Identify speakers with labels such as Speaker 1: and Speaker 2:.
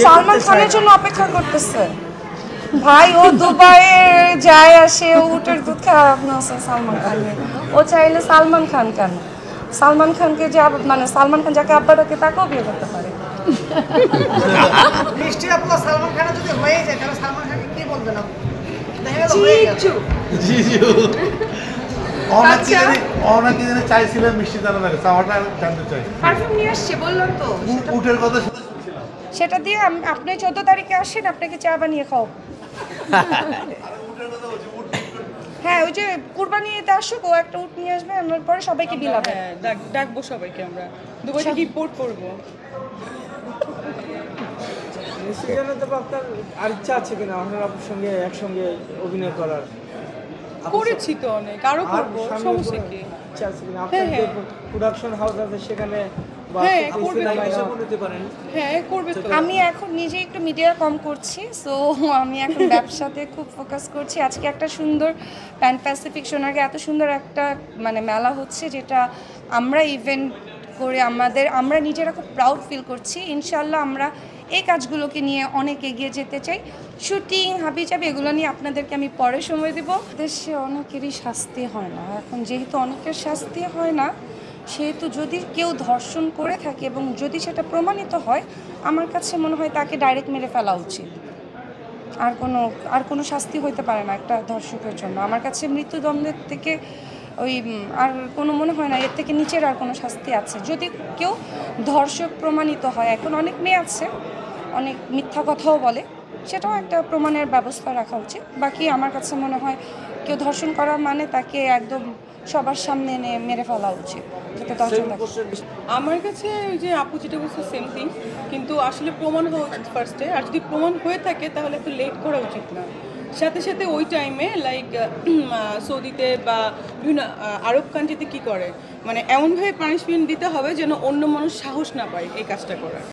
Speaker 1: সালমান খানের জন্য অপেক্ষা করতেছে ভাই। ও দুবাইয়ে যায় আসে, ও উটের দুধ খায় আপনার সালমান খানের। ও চাইলে সালমান খান কেন, সালমান খানকে যে মানে সালমান খান যাকে আব্বা ডাকে তাকেও বিয়ে করতে পারে।
Speaker 2: মিষ্টি আপু সালমান খান যদি হয়ে যায় তাহলে সালমান খানকে কি বলবেন আপু?
Speaker 3: অনেকে চাইছিলেন মিষ্টি জানা লাগে, চাওয়াটা জানতে চাই।
Speaker 1: পারফিউম নিয়ে আসছে বললাম তো,
Speaker 3: উটের কথা
Speaker 1: সেটা দিয়ে আপনি 14 তারিখে আসেন, আপনাকে চা বানিয়ে খাও। হ্যাঁ, ওই যে কুরবানি ঈদে আসুক, ও একটা উট নিয়ে আসবে, আমার পরে সবাইকে বিলাবে।
Speaker 4: ডাকবো সবাইকে, আমরা দুবাই থেকে ইম্পোর্ট করবো।
Speaker 2: আপনার আর ইচ্ছা আছে কিনা আপনার আপুর সঙ্গে একসঙ্গে অভিনয় করার?
Speaker 4: করেছি তো অনেক, আরো করবো, সমস্যা কি?
Speaker 2: ইচ্ছা আছে কিনা? আপনার যে প্রোডাকশন হাউস আছে সেখানে
Speaker 1: আমি এখন নিজে একটু মিডিয়া কম করছি, সো আমি এখন ব্যবসাতে খুব ফোকাস করছি। আজকে একটা সুন্দর প্যান প্যাসিফিক সোনারগাঁ এত সুন্দর একটা মানে মেলা হচ্ছে, যেটা আমরা ইভেন্ট করে আমরা নিজেরা খুব প্রাউড ফিল করছি। ইনশাল্লাহ আমরা এই কাজগুলোকে নিয়ে অনেক এগিয়ে যেতে চাই। শুটিং হাবিজাবি এগুলো নিয়ে আপনাদেরকে আমি পরে সময় দেব। দেশে অনেকেরই শাস্তি হয় না এখন, যেহেতু অনেকের শাস্তি হয় না, সেহেতু যদি কেউ ধর্ষণ করে থাকে এবং যদি সেটা প্রমাণিত হয়, আমার কাছে মনে হয় তাকে ডাইরেক্ট মেরে ফেলা উচিত। আর কোনো শাস্তি হইতে পারে না একটা ধর্ষকের জন্য। আমার কাছে মৃত্যুদণ্ডের থেকে আর কোনো মনে হয় না এর থেকে নিচের আর কোনো শাস্তি আছে যদি কেউ ধর্ষক প্রমাণিত হয়। এখন অনেক মেয়ে আছে অনেক মিথ্যা কথাও বলে, সেটাও একটা প্রমাণের ব্যবস্থা রাখা উচিত। বাকি আমার কাছে মনে হয় কেউ ধর্ষণ করা মানে তাকে একদম সবার সামনে এনে মেরে ফেলা উচিত, যাতে দর্শন থাকে।
Speaker 4: আমার কাছে ওই যে আপু যেটা বলছে সেম থিং, কিন্তু আসলে প্রমাণ হওয়া উচিত ফার্স্টে। আর যদি প্রমাণ হয়ে থাকে তাহলে একটু লেট করা উচিত না, সাথে সাথে ওই টাইমে লাইক সৌদিতে বা বিভিন্ন আরব কান্ট্রিতে কী করে, মানে এমনভাবে পানিশমেন্ট দিতে হবে যেন অন্য মানুষ সাহস না পায় এই কাজটা করার।